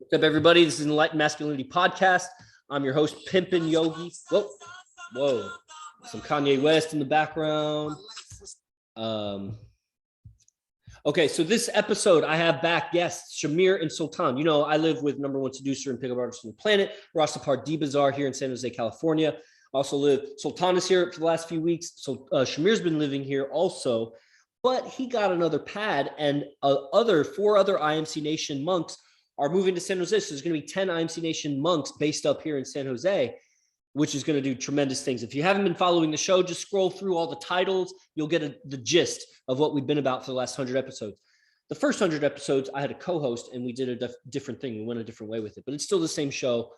What's up, everybody? This is Enlightened Masculinity Podcast. I'm your host, Pimpin' Yogi. Whoa. Some Kanye West in the background. Okay, so this episode, I have back guests, Shamir and Sultan. You know, I live with number one seducer and pickup artist on the planet, Arash, Dibazar here in San Jose, California. Sultan is here for the last few weeks. So Shamir's been living here also, but he got another pad, and four other IMC Nation monks are moving to San Jose. So there's going to be 10 IMC Nation monks based up here in San Jose, which is going to do tremendous things. If you haven't been following the show, just scroll through all the titles. You'll get the gist of what we've been about for the last 100 episodes. The first 100 episodes, I had a co-host, and we did a different thing. We went a different way with it, but it's still the same show,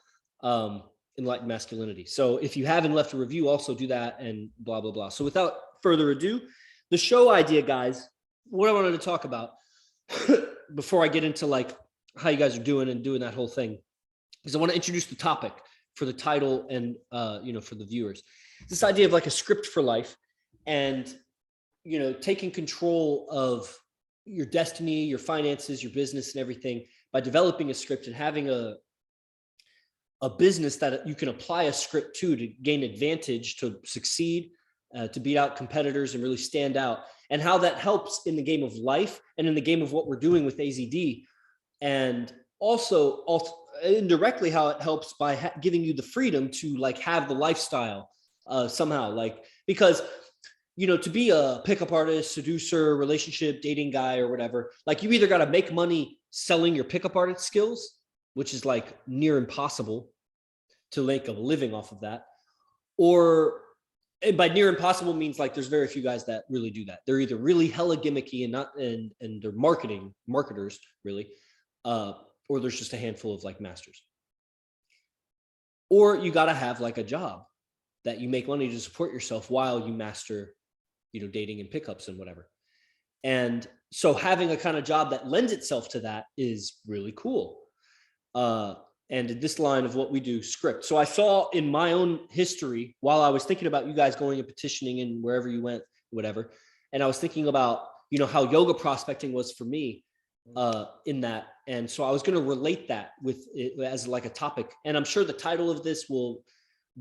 Enlightened Masculinity. So if you haven't left a review, also do that, and blah, blah, blah. So without further ado, the show idea, guys, what I wanted to talk about before I get into like how you guys are doing and doing that whole thing, is I want to introduce the topic for the title and, for the viewers. This idea of like a script for life and, taking control of your destiny, your finances, your business and everything by developing a script and having a business that you can apply a script to gain advantage, to succeed, to beat out competitors and really stand out, and how that helps in the game of life and in the game of what we're doing with AZD. And also indirectly how it helps by giving you the freedom to like have the lifestyle somehow, like, because to be a pickup artist, seducer, relationship, dating guy or whatever, like you either got to make money selling your pickup artist skills, which is like near impossible to make a living off of that, and by near impossible means like there's very few guys that really do that. They're either really hella gimmicky and they're marketers really, or there's just a handful of like masters. Or you got to have like a job that you make money to support yourself while you master, dating and pickups and whatever. And so having a kind of job that lends itself to that is really cool. And in this line of what we do, script. So I saw in my own history, while I was thinking about you guys going and petitioning and wherever you went, whatever, and I was thinking about, how yoga prospecting was for me in that. And so I was going to relate that with it as like a topic. And I'm sure the title of this will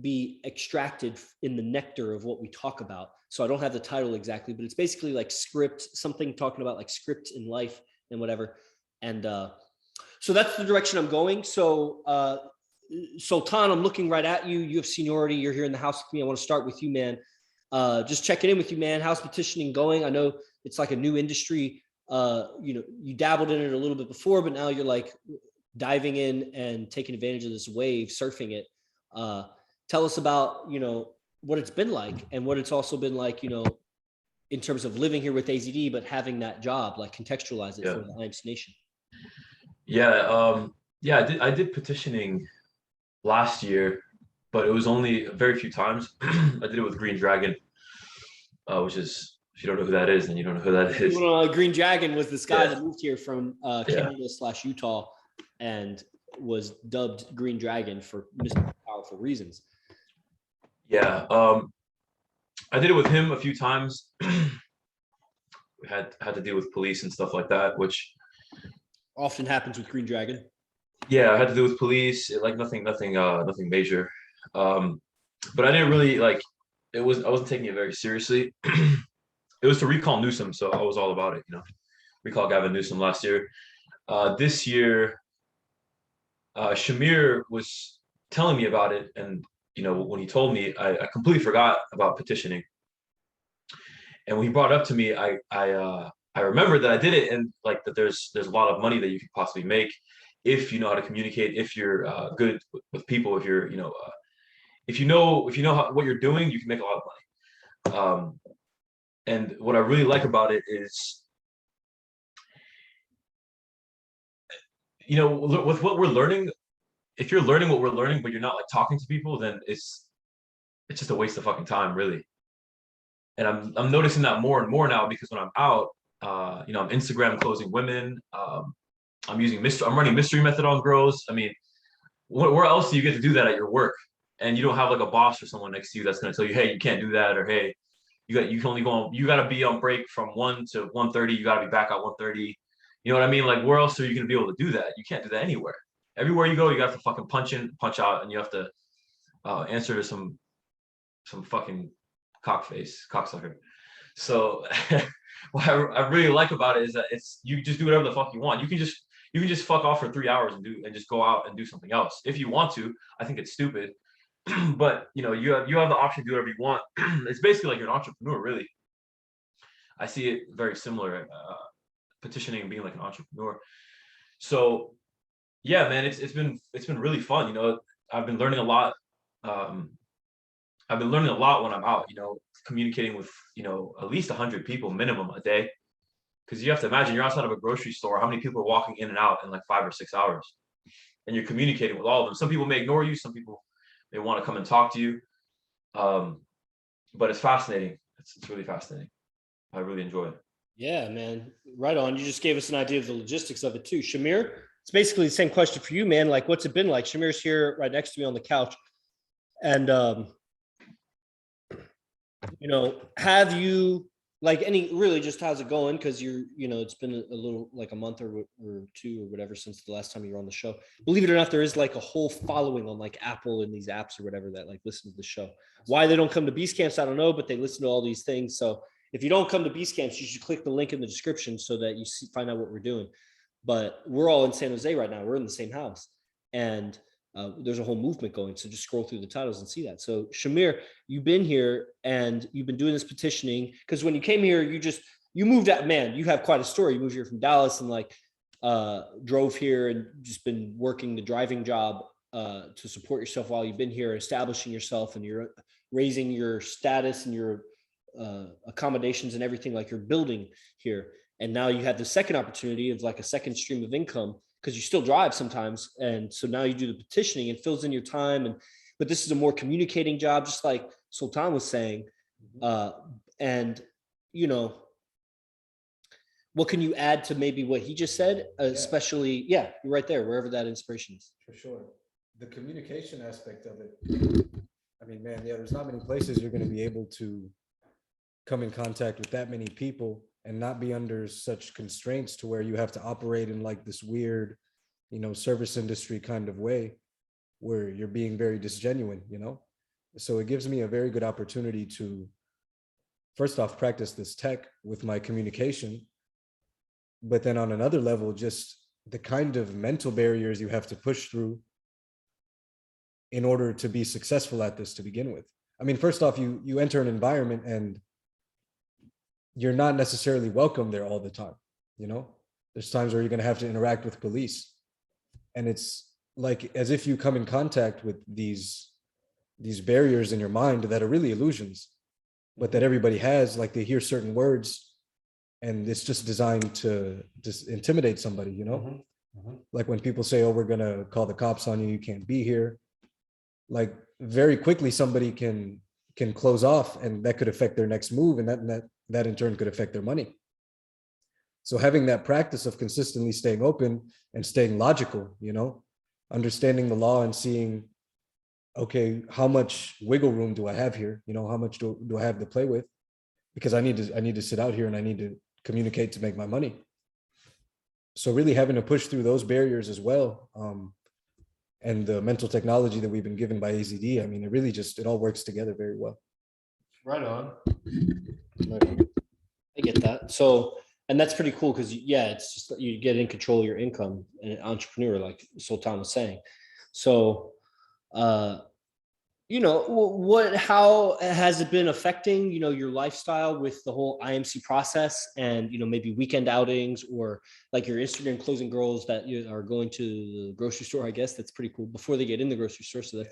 be extracted in the nectar of what we talk about. So I don't have the title exactly, but it's basically like script, something talking about like script in life and whatever. And so that's the direction I'm going. So Sultan, I'm looking right at you. You have seniority. You're here in the house with me. I want to start with you, man. Just checking in with you, man. How's petitioning going? I know it's like a new industry. You dabbled in it a little bit before, but now you're like diving in and taking advantage of this wave, surfing it. Tell us about, what it's been like and what it's also been like, in terms of living here with AZD, but having that job, like contextualize it for the IMC Nation. I did petitioning last year, but it was only very few times. I did it with Green Dragon, which is, if you don't know who that is, then you don't know who that is. Green Dragon was this guy that moved here from Canada/Utah and was dubbed Green Dragon for Mr. Powerful reasons. I did it with him a few times. We had to deal with police and stuff like that, which often happens with Green Dragon. Yeah, I had to deal with police, like nothing major. But I didn't really I wasn't taking it very seriously. It was to recall Newsom, so I was all about it, recall Gavin Newsom last year. This year, Shamir was telling me about it, and when he told me, I completely forgot about petitioning. And when he brought it up to me, I remembered that I did it, and like that there's a lot of money that you could possibly make if you know how to communicate, if you're good with people, if you're if you know what you're doing, you can make a lot of money. And what I really like about it is, with what we're learning, if you're learning what we're learning, but you're not like talking to people, then it's just a waste of fucking time, really. And I'm noticing that more and more now, because when I'm out, I'm Instagram closing women. I'm running mystery method on girls. I mean, where else do you get to do that at your work? And you don't have like a boss or someone next to you that's going to tell you, hey, you can't do that, or hey, you can only go on, you got to be on break from 1 to 1:30. You got to be back at 1:30. You know what I mean? Like, where else are you going to be able to do that? You can't do that anywhere. everywhere you go, you have to fucking punch in, punch out, and you have to answer to some fucking cocksucker. So what I really like about it is that it's you just do whatever the fuck you want. You can just fuck off for 3 hours and just go out and do something else if you want to. I think it's stupid, but you have the option to do whatever you want. It's basically like you're an entrepreneur, really. I see it very similar, petitioning and being like an entrepreneur. So yeah, man, it's been really fun. I've been learning a lot. I've been learning a lot when I'm out. Communicating with at least 100 people minimum a day. Because you have to imagine you're outside of a grocery store. How many people are walking in and out in like 5 or 6 hours, and you're communicating with all of them. Some people may ignore you. Some people may want to come and talk to you. But it's fascinating. It's really fascinating. I really enjoy it. Yeah, man. Right on. You just gave us an idea of the logistics of it too. Shamir, it's basically the same question for you, man. Like, what's it been like? Shamir's here right next to me on the couch. And, have you like really just how's it going? Cause it's been a little like a month or two or whatever since the last time you were on the show. Believe it or not, there is like a whole following on like Apple and these apps or whatever that like listen to the show. Why they don't come to Beast Camps, I don't know, but they listen to all these things. So if you don't come to Beast Camps, you should click the link in the description so that you find out what we're doing. But we're all in San Jose right now. We're in the same house. And there's a whole movement going. So just scroll through the titles and see that. So Shamir, you've been here and you've been doing this petitioning because when you came here, you moved out, man, you have quite a story. You moved here from Dallas and like drove here and just been working the driving job to support yourself while you've been here, establishing yourself, and you're raising your status and your accommodations and everything like you're building here. And now you have the second opportunity of like a second stream of income because you still drive sometimes. And so now you do the petitioning and fills in your time. But this is a more communicating job, just like Sultan was saying. And, what can you add to maybe what he just said? Especially, you're right there, wherever that inspiration is. For sure. The communication aspect of it. I mean, man, there's not many places you're going to be able to come in contact with that many people and not be under such constraints to where you have to operate in like this weird, service industry kind of way where you're being very disgenuine, So it gives me a very good opportunity to, first off, practice this tech with my communication. But then on another level, just the kind of mental barriers you have to push through in order to be successful at this to begin with. I mean, first off, you enter an environment and you're not necessarily welcome there all the time. There's times where you're going to have to interact with police, and it's like as if you come in contact with these barriers in your mind that are really illusions, but that everybody has. Like they hear certain words and it's just designed to just intimidate somebody, Like when people say, oh, we're going to call the cops on you, you can't be here. Like very quickly somebody can close off, and that could affect their next move, and that in turn could affect their money. So having that practice of consistently staying open and staying logical, understanding the law and seeing, okay, how much wiggle room do I have here? How much do I have to play with? Because I need to sit out here and I need to communicate to make my money. So really having to push through those barriers as well. And the mental technology that we've been given by AZD, I mean, it all works together very well. Right on. I get that. So, and that's pretty cool because, it's just you get in control of your income and an entrepreneur, like Sultan was saying. So, how has it been affecting, your lifestyle with the whole IMC process and, maybe weekend outings or like your Instagram closing girls that you are going to the grocery store, I guess that's pretty cool before they get in the grocery store. So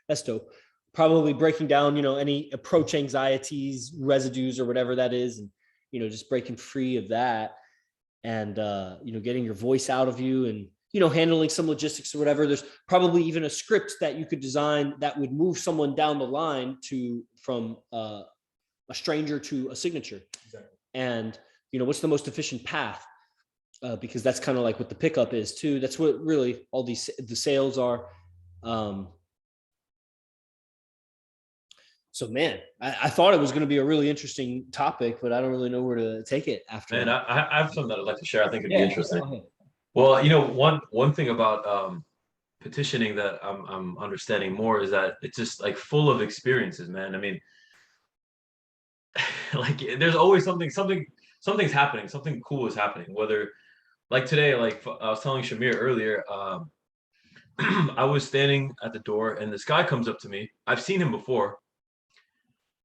that's dope. Probably breaking down, any approach anxieties, residues or whatever that is. And, just breaking free of that and, getting your voice out of you and, handling some logistics or whatever. There's probably even a script that you could design that would move someone down the line from a stranger to a signature. Exactly. And, what's the most efficient path? Because that's kind of like what the pickup is too. That's what really all the sales are. So man, I thought it was going to be a really interesting topic, but I don't really know where to take it after. Man, I have something that I'd like to share. I think it'd be interesting. Well, one thing about petitioning that I'm understanding more is that it's just like full of experiences, man. I mean, like there's always something's happening, something cool is happening. Whether like today, like I was telling Shamir earlier, I was standing at the door and this guy comes up to me. I've seen him before.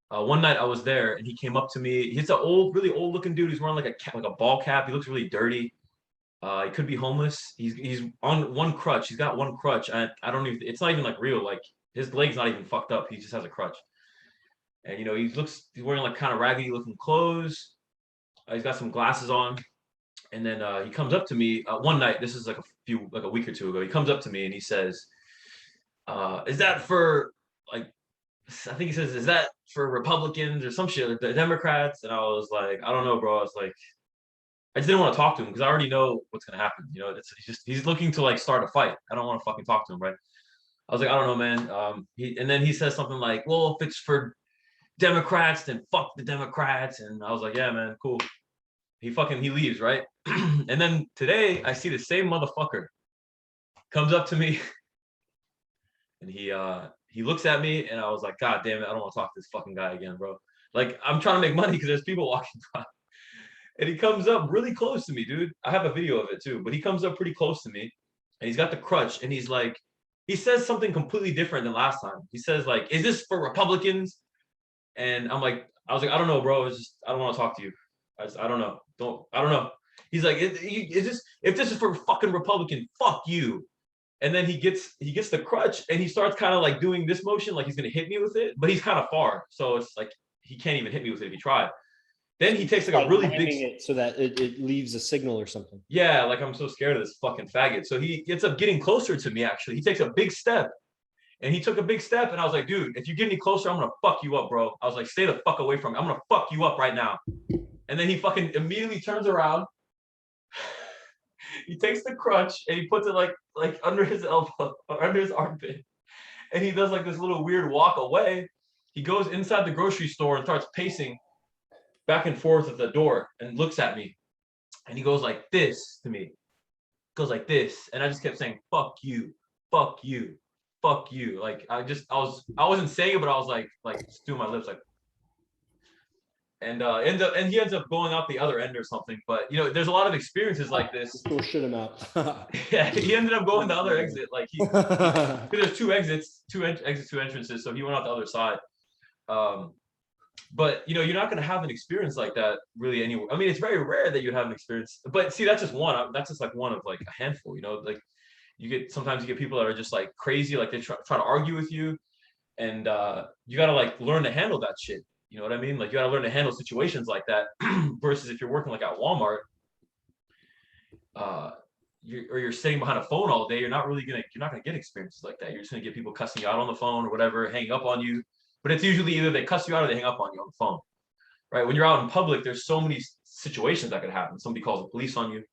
One night I was there and he came up to me. He's an old, really old looking dude. He's wearing like a cap, like a ball cap. He looks really dirty. He could be homeless. He's on one crutch. He's got one crutch. I don't even. It's not even like real. Like his leg's not even fucked up. He just has a crutch. And you know he's wearing like kind of raggedy looking clothes. He's got some glasses on. And then he comes up to me one night. This is like a week or two ago. He comes up to me and he says, "Is that for like?" I think he says, "Is that for Republicans or some shit, like the Democrats?" And I was like, "I don't know, bro." I was like, I just didn't want to talk to him because I already know what's gonna happen. You know, he's looking to like start a fight. I don't want to fucking talk to him, right? I was like, I don't know, man. And then he says something like, "Well, if it's for Democrats, then fuck the Democrats." And I was like, "Yeah, man, cool." He leaves, right? And then today I see the same motherfucker comes up to me and he looks at me and I was like, God damn it, I don't want to talk to this fucking guy again, bro. Like I'm trying to make money because there's people walking by. And he comes up really close to me, dude. I have a video of it too, but he comes up pretty close to me and he's got the crutch and he's like, he says something completely different than last time. He says like, "Is this for Republicans?" And I was like, I don't know, bro. It's just, I don't want to talk to you. I don't know. I don't know. He's like, is this, if this is for fucking Republican, fuck you. And then he gets the crutch and he starts kind of like doing this motion, like he's gonna hit me with it, but he's kind of far, so it's like he can't even hit me with it if he tried. Then he takes like a really big it so that it leaves a signal or something. Yeah, like I'm so scared of this fucking faggot. So he gets up getting closer to me. Actually, he takes a big step, and he took a big step, and I was like, dude, if you get any closer, I'm gonna fuck you up, bro. I was like, stay the fuck away from me. I'm gonna fuck you up right now. And then he fucking immediately turns around. He takes the crutch and he puts it like under his elbow or under his armpit, and he does like this little weird walk away. He goes inside the grocery store and starts pacing back and forth at the door and looks at me, and he goes like this to me, goes like this, and I just kept saying, "Fuck you, fuck you, fuck you." Like I wasn't saying it, but I was like doing my lips like. And he ends up going out the other end or something. But you know, there's a lot of experiences like this. Or shit him out. Yeah, he ended up going the other exit. Like there's two exits, two entrances. So he went out the other side. But you know, you're not gonna have an experience like that really anywhere. I mean, it's very rare that you have an experience. But see, that's just one. That's just like one of like a handful. You know, like sometimes you get people that are just like crazy, like they try to argue with you, and you gotta like learn to handle that shit. You know what I mean? Like you got to learn to handle situations like that versus if you're working like at Walmart, you're sitting behind a phone all day. You're not gonna get experiences like that. You're just gonna get people cussing you out on the phone or whatever, hanging up on you. But it's usually either they cuss you out or they hang up on you on the phone, right? When you're out in public, there's so many situations that could happen. Somebody calls the police on you.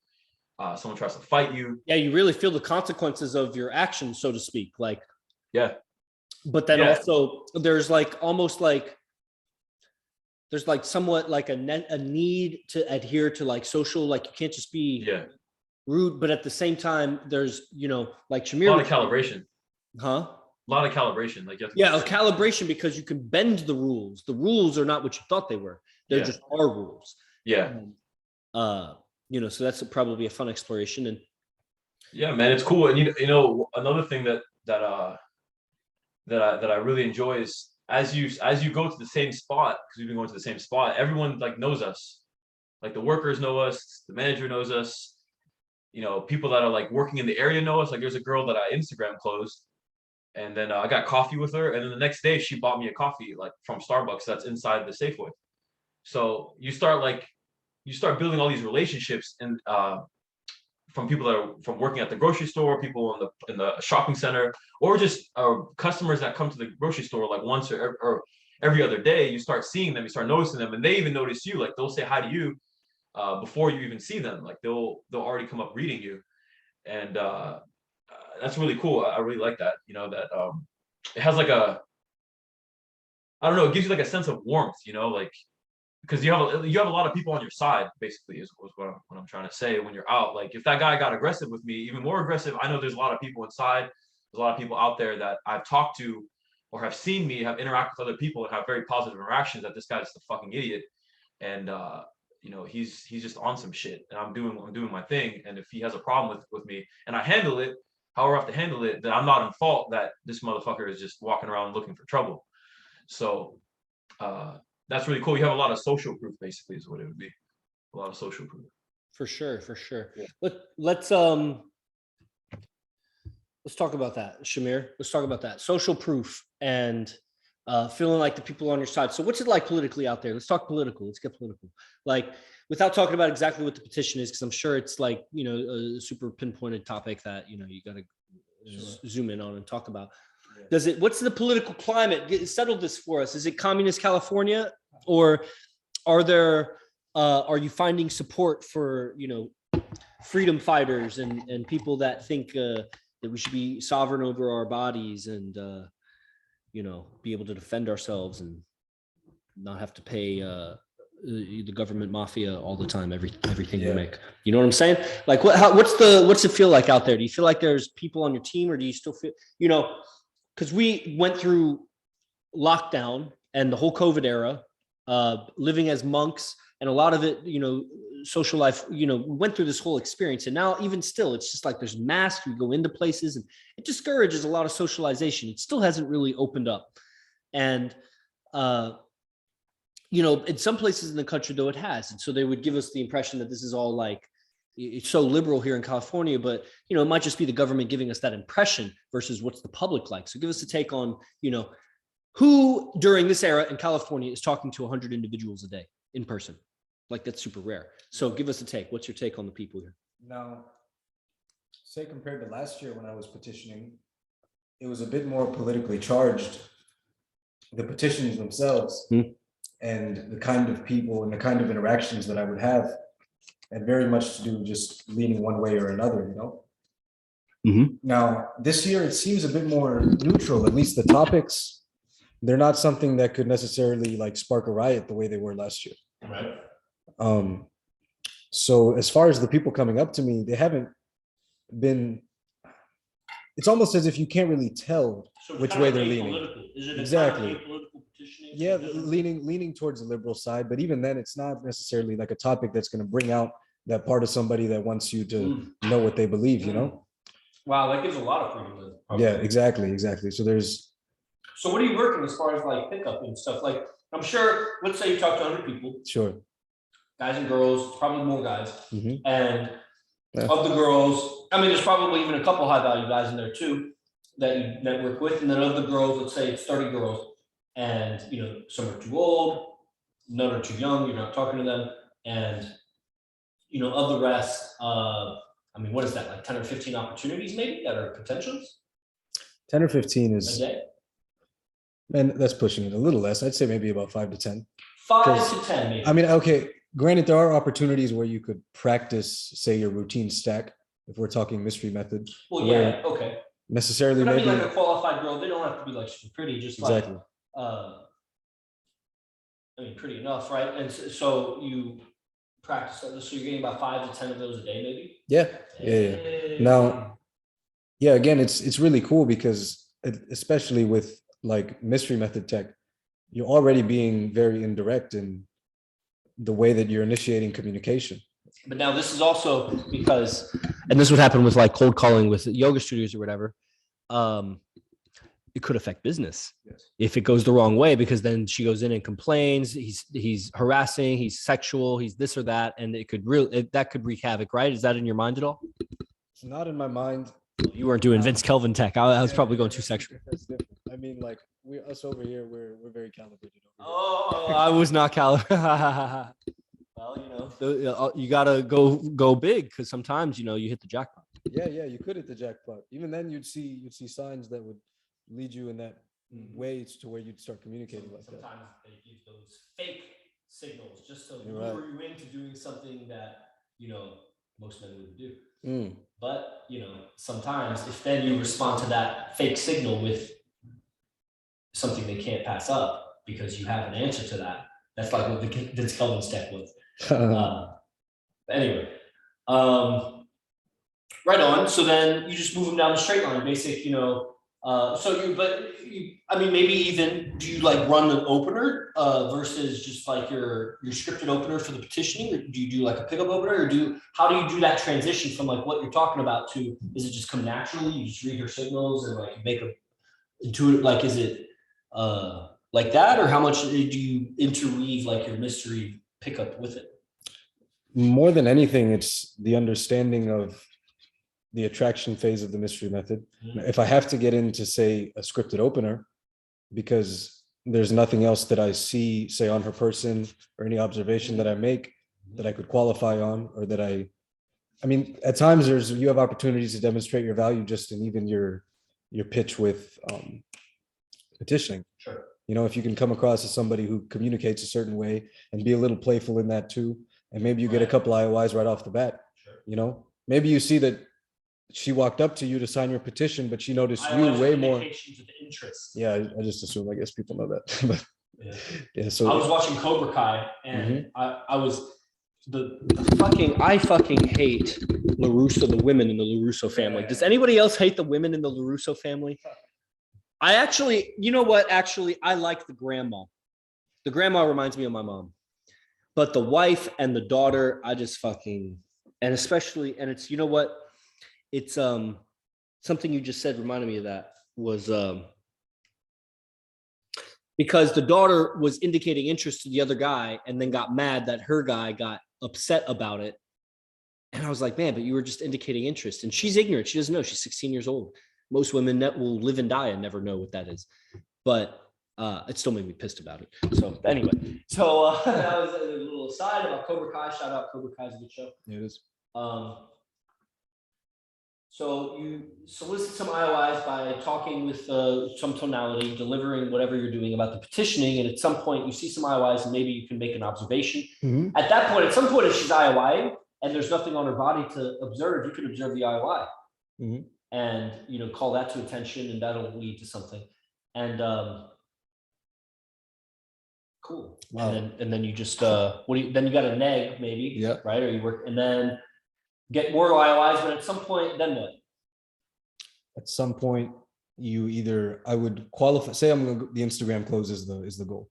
Someone tries to fight you. Yeah, you really feel the consequences of your actions, so to speak. Like, yeah. But then also there's like almost like there's like somewhat like a need to adhere to like social, like you can't just be rude, but at the same time, there's, you know, like Shamir. A lot of calibration. Huh? A lot of calibration. Like a calibration because you can bend the rules. The rules are not what you thought they were. They're just our rules. Yeah. You know, so that's probably a fun exploration. And yeah, man, it's cool. And you know, another thing that I really enjoy is as you go to the same spot, because we've been going to the same spot, everyone like knows us. Like the workers know us, the manager knows us, you know, people that are like working in the area know us. Like there's a girl that I Instagram closed, and then I got coffee with her, and then the next day she bought me a coffee like from Starbucks that's inside the Safeway. So you start building all these relationships and from people that are from working at the grocery store, people in the shopping center, or just customers that come to the grocery store like once or every other day. You start seeing them, you start noticing them, and they even notice you. Like they'll say hi to you before you even see them. Like they'll already come up greeting you, and that's really cool. I really like that. You know, that it has like I don't know, it gives you like a sense of warmth. You know, like. Because you have a lot of people on your side, basically, is what I'm trying to say. When you're out, like if that guy got aggressive with me, even more aggressive, I know there's a lot of people inside There's a lot of people out there that I've talked to or have seen me have interacted with other people and have very positive interactions that this guy's the fucking idiot. And you know, he's just on some shit, and I'm doing my thing. And if he has a problem with me and I handle it however I have to handle it, then I'm not in fault that this motherfucker is just walking around looking for trouble. So that's really cool. You have a lot of social proof, basically, is what it would be. A lot of social proof. For sure, for sure. Yeah. Let's talk about that, Shamir. Let's talk about that. Social proof and feeling like the people on your side. So what's it like politically out there? Let's talk political. Let's get political. Like, without talking about exactly what the petition is, because I'm sure it's like, you know, a super pinpointed topic that, you know, you got to zoom in on and talk about. Yeah. What's the political climate? Settle this for us. Is it communist California, or are you finding support for, you know, freedom fighters and people that think that we should be sovereign over our bodies and, you know, be able to defend ourselves and not have to pay the government mafia all the time, everything we make. You know what I'm saying? Like, what's it feel like out there? Do you feel like there's people on your team, or do you still feel, you know, because we went through lockdown and the whole COVID era, living as monks, and a lot of it, you know, social life, you know, we went through this whole experience. And now even still, it's just like there's masks, we go into places, and it discourages a lot of socialization. It still hasn't really opened up. And, you know, in some places in the country, though, it has. And so they would give us the impression that this is all like, it's so liberal here in California, but, you know, it might just be the government giving us that impression versus what's the public like. So give us a take on, you know, who during this era in California is talking to 100 individuals a day in person. Like, that's super rare. So give us a take. What's your take on the people here? Now, say compared to last year when I was petitioning, it was a bit more politically charged. The petitions themselves and the kind of people and the kind of interactions that I would have had very much to do just leaning one way or another, you know? Now, this year it seems a bit more neutral. At least the topics, they're not something that could necessarily like spark a riot the way they were last year. Right. So as far as the people coming up to me, they haven't been, it's almost as if you can't really tell which way they're leaning. Is it exactly political petitioning? Yeah, leaning towards the liberal side, but even then it's not necessarily like a topic that's going to bring out that part of somebody that wants you to know what they believe, you know? Wow, that gives a lot of freedom. Yeah, exactly. So what are you working as far as like pickup and stuff? Like, I'm sure, let's say you talk to 100 people. Sure. Guys and girls, probably more guys. And of the girls, I mean, there's probably even a couple high value guys in there too that you network with. And then of the girls, let's say it's 30 girls, and, you know, some are too old, none are too young, you're not talking to them. And, you know, of the rest, I mean, what is that, like 10 or 15 opportunities maybe that are potentials? 10 or 15 is, a day? and that's pushing it a little less. I'd say maybe about 5 to 10. 5 to 10 maybe. I mean, okay, granted, there are opportunities where you could practice, say, your routine stack, if we're talking mystery method. Well, yeah, okay. Necessarily, but maybe I mean, like a qualified girl, they don't have to be like super pretty, just exactly. Like, I mean, pretty enough, right? And so you practice, so you're getting about 5 to 10 of those a day, maybe? Yeah. Now, yeah, again, it's really cool because especially with like mystery method tech, you're already being very indirect in the way that you're initiating communication. But now this is also because, and this would happen with like cold calling with yoga studios or whatever, it could affect business if it goes the wrong way, because then she goes in and complains, he's harassing, he's sexual, he's this or that, and it could that could wreak havoc, right? Is that in your mind at all? It's not in my mind. You weren't doing Vince Kelvin tech. I was probably going too sexual. That's different. I mean, like us over here, we're very calibrated over here. Oh, I was not calibrated. Well, you know, you gotta go big, because sometimes, you know, you hit the jackpot. Yeah, you could hit the jackpot. Even then, you'd see signs that would lead you in that way to where you'd start communicating like that. Sometimes they give those fake signals just to lure you into doing something that, you know, most men wouldn't do. But, you know, sometimes if then you respond to that fake signal with something they can't pass up because you have an answer to that, that's like what the Vince Kelvin step was. Anyway, Right on. So then you just move them down the straight line, basic, I mean, maybe even do you like run an opener versus just like your scripted opener for the petitioning, or do you do like a pickup opener, or how do you do that transition from like what you're talking about to, is it just come naturally? You just read your signals and like make a intuitive, like, is it like that, or how much do you interweave like your mystery pickup with it? More than anything, it's the understanding of the attraction phase of the mystery method. If I have to get into, say, a scripted opener, because there's nothing else that I see, say, on her person or any observation that I make that I could qualify on, or that I mean, at times you have opportunities to demonstrate your value just in even your pitch with petitioning. Sure. If you can come across as somebody who communicates a certain way and be a little playful in that too, and maybe you get a couple IOIs right off the bat. Sure. Maybe you see that she walked up to you to sign your petition, but she noticed you way more. Interest. Yeah, I just assume. I guess people know that. But yeah. So I was watching Cobra Kai, and I was I fucking hate LaRusso, the women in the LaRusso family. Does anybody else hate the women in the LaRusso family? I actually, you know what? Actually, I like the grandma. The grandma reminds me of my mom, but the wife and the daughter, I just fucking, and especially, and it's, you know what? It's something you just said reminded me of that was because the daughter was indicating interest to the other guy and then got mad that her guy got upset about it. And I was like, man, but you were just indicating interest. And she's ignorant. She doesn't know. She's 16 years old. Most women that will live and die and never know what that is. But it still made me pissed about it. So anyway, that was a little aside about Cobra Kai. Shout out, Cobra Kai is a good show. Yeah, it is. So you solicit some IOIs by talking with some tonality, delivering whatever you're doing about the petitioning, and at some point you see some IOIs and maybe you can make an observation. Mhm. At that point, at some point, if she's IOIing and there's nothing on her body to observe, you can observe the IOI and call that to attention, and that'll lead to something. And cool. Wow. And then you just then you got a neg maybe, Yeah. right? Or you work and then get more IOIs, but at some point, then what? At some point, I would qualify. Say the Instagram close is the goal,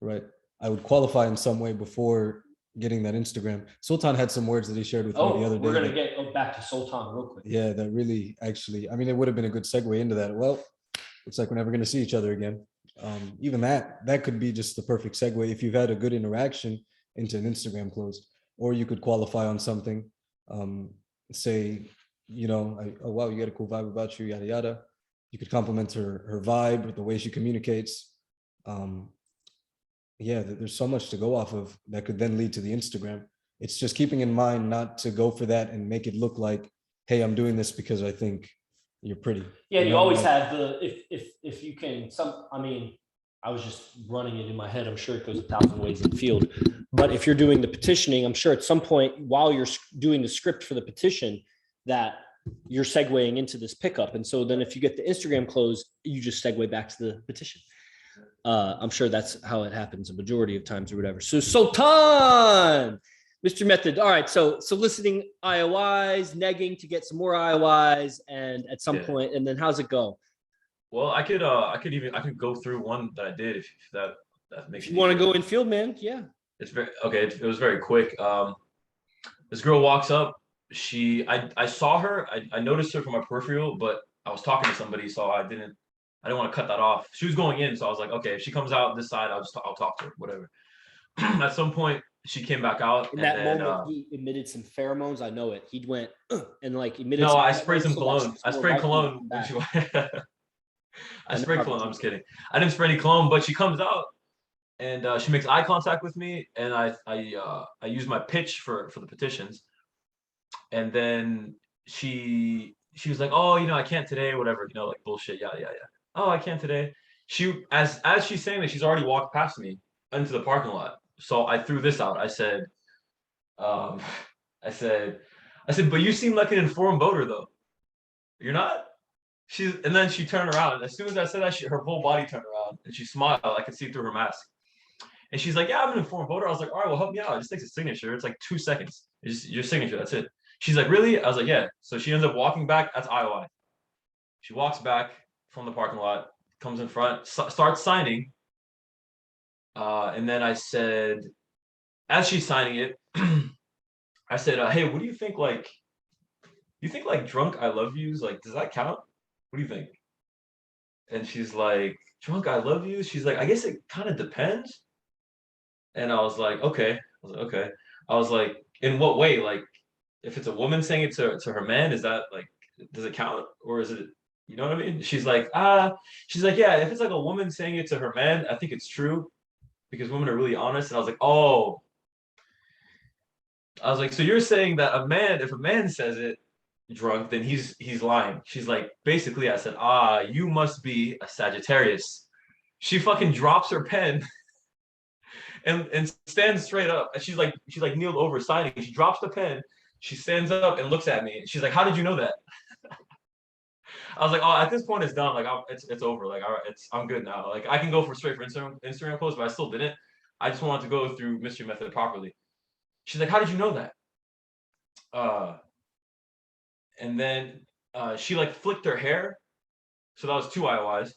right? I would qualify in some way before getting that Instagram. Sultan had some words that he shared with me the other day. We're gonna get back to Sultan real quick. Yeah, that really actually. I mean, it would have been a good segue into that. Well, looks like we're never going to see each other again. Even that could be just the perfect segue if you've had a good interaction into an Instagram close, or you could qualify on something. Say, oh wow, you got a cool vibe about you, yada yada. You could compliment her vibe, the way she communicates. There's so much to go off of that could then lead to the Instagram. It's just keeping in mind not to go for that and make it look like, hey, I'm doing this because I think you're pretty. Yeah, you always have the if you can I was just running it in my head. I'm sure it goes 1,000 ways in the field. But if you're doing the petitioning, I'm sure at some point while you're doing the script for the petition that you're segueing into this pickup. And so then if you get the Instagram close, you just segue back to the petition. I'm sure that's how it happens a majority of times or whatever. So Sultan, Mr. Method. All right. So soliciting IOIs, negging to get some more IOIs, and at some point, and then how's it go? Well, I could go through one that I did if that makes. If you want to go in field, man, yeah. It's very okay. It was very quick. This girl walks up. I saw her. I noticed her from my peripheral, but I was talking to somebody, so I didn't want to cut that off. She was going in, so I was like, okay, if she comes out this side, I'll talk to her, whatever. At some point, she came back out. In that moment, he emitted some pheromones. I know it. He went and like emitted. No, I sprayed some cologne. I sprayed cologne. I sprayed cologne. I'm just kidding. I didn't spray any cologne, but she comes out and she makes eye contact with me, and I use my pitch for the petitions, and then she was like, oh, I can't today, whatever, like bullshit, yeah. Oh, I can't today. She as she's saying that, she's already walked past me into the parking lot. So I threw this out. I said, but you seem like an informed voter though. You're not? And then she turned around. As soon as I said that, her whole body turned around and she smiled. I could see through her mask. And she's like, yeah, I'm an informed voter. I was like, all right, well, help me out. It just takes a signature. It's like 2 seconds. It's just your signature. That's it. She's like, really? I was like, yeah. So she ends up walking back. That's IOI. She walks back from the parking lot, comes in front, starts signing. And then I said, as she's signing it, I said, hey, what do you think? Like, you think like drunk I love yous? Like, does that count? What do you think? And she's like, drunk I love you. She's like, I guess it kind of depends. And I was like, okay. I was like, okay. I was like, in what way? Like, if it's a woman saying it to her man, is that like, does it count? Or is it, you know what I mean? She's like, yeah, if it's like a woman saying it to her man, I think it's true because women are really honest. And I was like, oh, I was like, so you're saying that if a man says it drunk, then he's lying. She's like, basically, I said, you must be a Sagittarius. She fucking drops her pen and stands straight up. And she's like kneeled over signing. She drops the pen. She stands up and looks at me. She's like, how did you know that? I was like, oh, at this point it's done. Like it's over. Like I'm good now. Like I can go straight for Instagram post, but I still didn't. I just wanted to go through mystery method properly. She's like, how did you know that? And then she like flicked her hair. So that was 2 IOIs.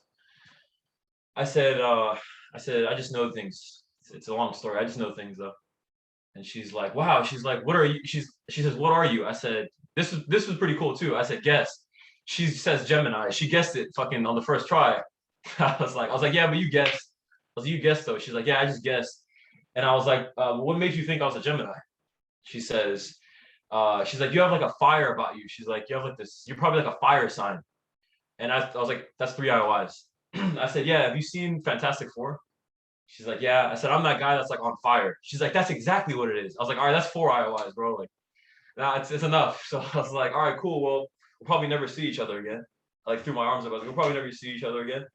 I said, I just know things. It's a long story. I just know things though. And she's like, wow. She's like, what are you? She says, what are you? I said, this was pretty cool too. I said, guess. She says Gemini. She guessed it fucking on the first try. I was like, yeah, but you guessed. I was like, you guessed though. She's like, yeah, I just guessed. And I was like, what made you think I was a Gemini? She says, she's like, you have like a fire about you. She's like, you have like this, you're probably like a fire sign. And I was like, that's 3 IOIs. I said, yeah, have you seen Fantastic Four? She's like, yeah. I said, I'm that guy that's like on fire. She's like, that's exactly what it is. I was like, all right, that's 4 IOIs, bro. Like, nah, it's enough. So I was like, all right, cool. Well, we'll probably never see each other again. I like threw my arms up. I was like, we'll probably never see each other again.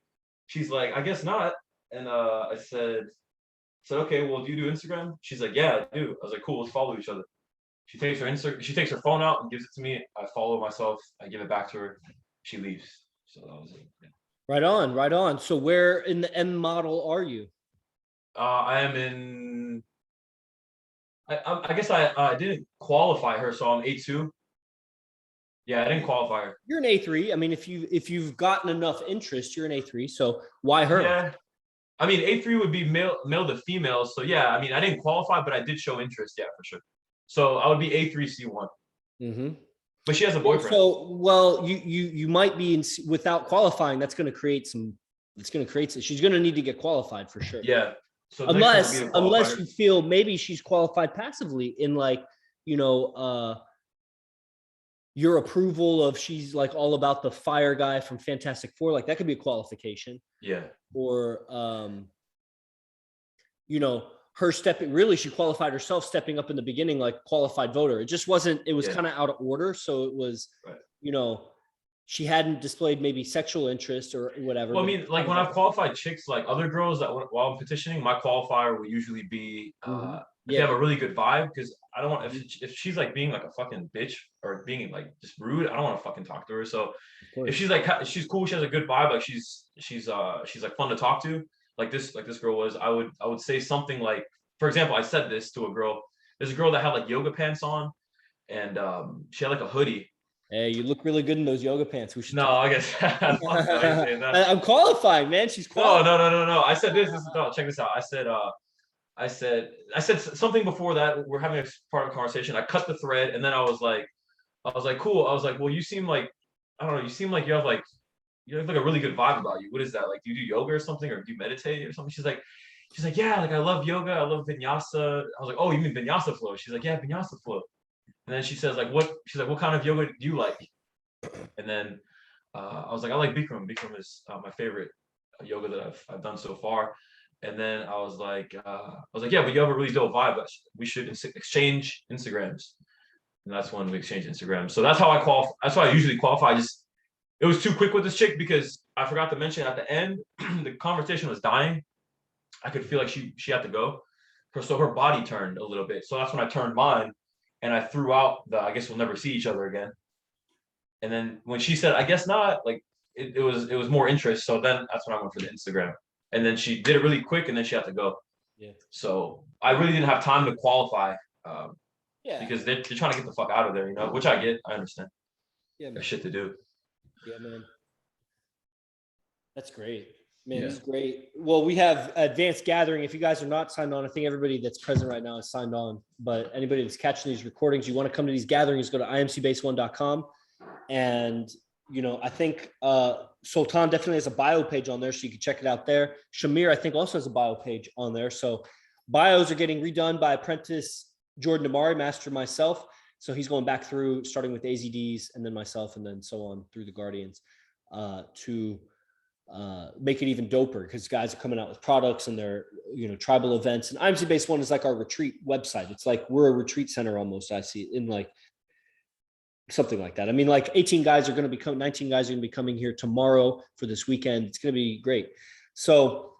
She's like, I guess not. And I said, okay, well, do you do Instagram? She's like, yeah, I do. I was like, cool, let's follow each other. She takes her phone out and gives it to me. I follow myself. I give it back to her. She leaves. So that was it. Yeah. Right on, right on. So where in the M model are you? I am in. I guess I didn't qualify her, so I'm A2. Yeah, I didn't qualify her. You're an A3. I mean, if you've gotten enough interest, you're an A3. So why her? Yeah. I mean, A3 would be male to female. So yeah, I mean, I didn't qualify, but I did show interest. Yeah, for sure. So I would be A3C1. Mm-hmm. But she has a boyfriend. So, well, you might be without qualifying. That's going to create some. It's going to create. She's going to need to get qualified for sure. Yeah. So unless you feel maybe she's qualified passively in like, your approval of she's like all about the fire guy from Fantastic Four, like that could be a qualification. Yeah. Or her she qualified herself stepping up in the beginning like qualified voter. It just wasn't, it was kind of out of order. So it was, she hadn't displayed maybe sexual interest or whatever. Well, I mean, like when I've qualified chicks, like other girls that while I'm petitioning, my qualifier will usually be if they have a really good vibe, because I don't want if she's like being like a fucking bitch or being like just rude, I don't want to fucking talk to her. So if she's like she's cool, she has a good vibe, like she's like fun to talk to, like this girl was, I would say something like, for example, I said this to a girl. There's a girl that had like yoga pants on, and she had like a hoodie. Hey, you look really good in those yoga pants. We should. No, I guess I'm qualifying, man. She's qualifying. No. I said this. No, check this out. I said something before that. We're having a part of a conversation. I cut the thread, and then I was like, cool. I was like, well, you seem like, I don't know. You seem like you have like a really good vibe about you. What is that? Like, do you do yoga or something, or do you meditate or something? She's like, yeah, like I love yoga. I love vinyasa. I was like, oh, you mean vinyasa flow? She's like, yeah, vinyasa flow. And then she says like, what? She's like, what kind of yoga do you like? And then I was like, I like Bikram. Bikram is my favorite yoga that I've done so far. And then I was like, yeah, but you have a really dope vibe. We should exchange Instagrams. And that's when we exchanged Instagrams. So that's how I qualify. That's how I usually qualify. It was too quick with this chick because I forgot to mention at the end, the conversation was dying. I could feel like she had to go. So her body turned a little bit. So that's when I turned mine. And I threw out I guess we'll never see each other again. And then when she said, I guess not, like it was more interest. So then that's when I went for the Instagram. And then she did it really quick, and then she had to go. Yeah. So I really didn't have time to qualify. Yeah. because they're trying to get the fuck out of there, you know, which I get. I understand. Yeah, man. There's shit to do. Yeah, man. That's great. Man, Yeah. this is great. Well, we have advanced gathering. If you guys are not signed on, I think everybody that's present right now is signed on. But anybody that's catching these recordings, you want to come to these gatherings, go to imcbase1.com. And, you know, I think Sultan definitely has a bio page on there, so you can check it out there. Shamir, I think, also has a bio page on there. So bios are getting redone by apprentice Jordan Amari, master myself. So he's going back through, starting with AZDs and then myself, and then so on through the Guardians to make it even doper, because guys are coming out with products and their, you know, tribal events. And IMC Base One is like our retreat website. It's like we're a retreat center almost. I see it in like something like that. I mean, like 18 guys are going to be coming, 19 guys are going to be coming here tomorrow for this weekend. It's going to be great. So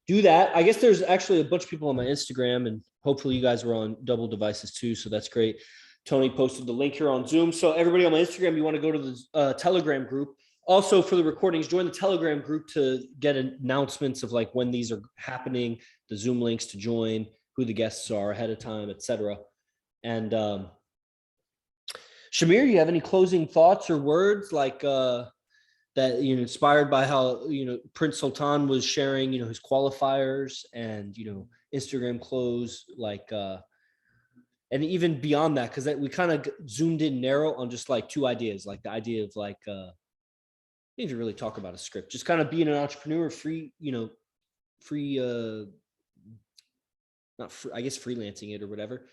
do that. I guess there's actually a bunch of people on my Instagram, and hopefully you guys were on double devices too. So that's great. Tony posted the link here on Zoom. So everybody on my Instagram, you want to go to the Telegram group. Also, for the recordings, join the Telegram group to get announcements of like when these are happening, the Zoom links to join, who the guests are ahead of time, etc. And Shamir, you have any closing thoughts or words like that, you know, inspired by how, you know, Prince Sultan was sharing, you know, his qualifiers and, you know, Instagram close, like and even beyond that, because we kind of zoomed in narrow on just like two ideas, like the idea of like need to really talk about a script, just kind of being an entrepreneur, free, you know, free, not free, I guess freelancing it or whatever.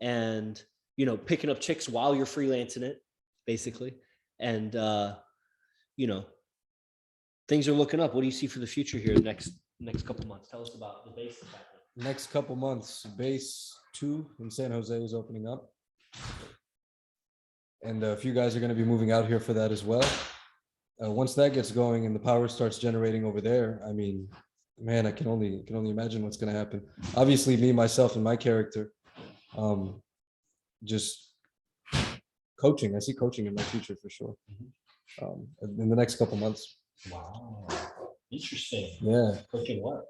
And, you know, picking up chicks while you're freelancing it, basically. And, you know, things are looking up. What do you see for the future here next couple months? Tell us about the base. Next couple months, base 2 in San Jose is opening up. And a few guys are going to be moving out here for that as well. Once that gets going and the power starts generating over there, I mean, man, I can only imagine what's going to happen. Obviously, me, myself, and my character, just coaching. I see coaching in my future for sure. In the next couple months. Wow, interesting. Yeah. Coaching what?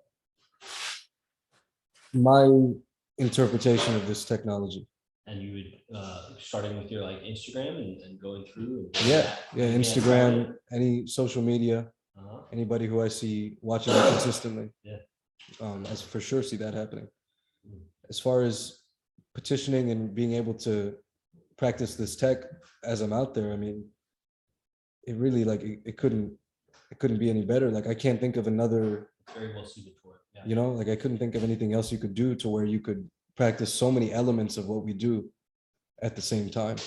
My interpretation of this technology. And you would starting with your like Instagram and going through. And yeah, Instagram, any social media, anybody who I see watching it consistently. Yeah. I for sure see that happening. As far as petitioning and being able to practice this tech as I'm out there, I mean, it really like it couldn't be any better. Like I can't think of another. Very well suited for it. Yeah. You know, like I couldn't think of anything else you could do to where you could practice so many elements of what we do at the same time.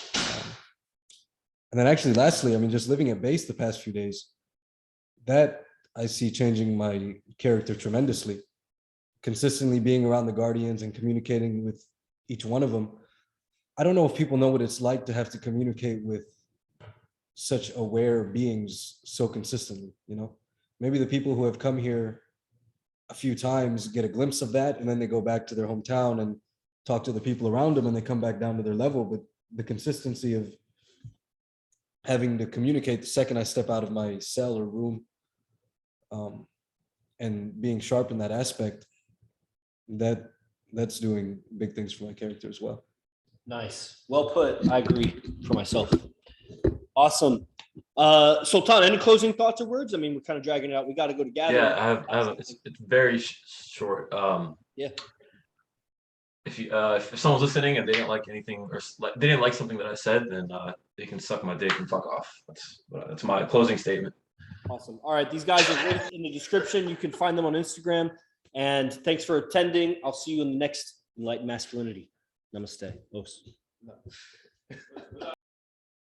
And then actually, lastly, I mean, just living at base the past few days, that I see changing my character tremendously. Consistently being around the Guardians and communicating with each one of them. I don't know if people know what it's like to have to communicate with such aware beings so consistently, you know? Maybe the people who have come here a few times get a glimpse of that, and then they go back to their hometown and talk to the people around them, and they come back down to their level. But the consistency of having to communicate the second I step out of my cell or room, and being sharp in that aspect, that's doing big things for my character as well. Nice. Well put. I agree for myself. Awesome. Sultan, any closing thoughts or words? I mean, we're kind of dragging it out. We got to go to gathering. Yeah, I have it's very short. Yeah. If someone's listening and they didn't like anything or they didn't like something that I said, then they can suck my dick and fuck off. That's my closing statement. Awesome. All right, these guys are linked in the description. You can find them on Instagram. And thanks for attending. I'll see you in the next Enlightened Masculinity. Namaste. Os.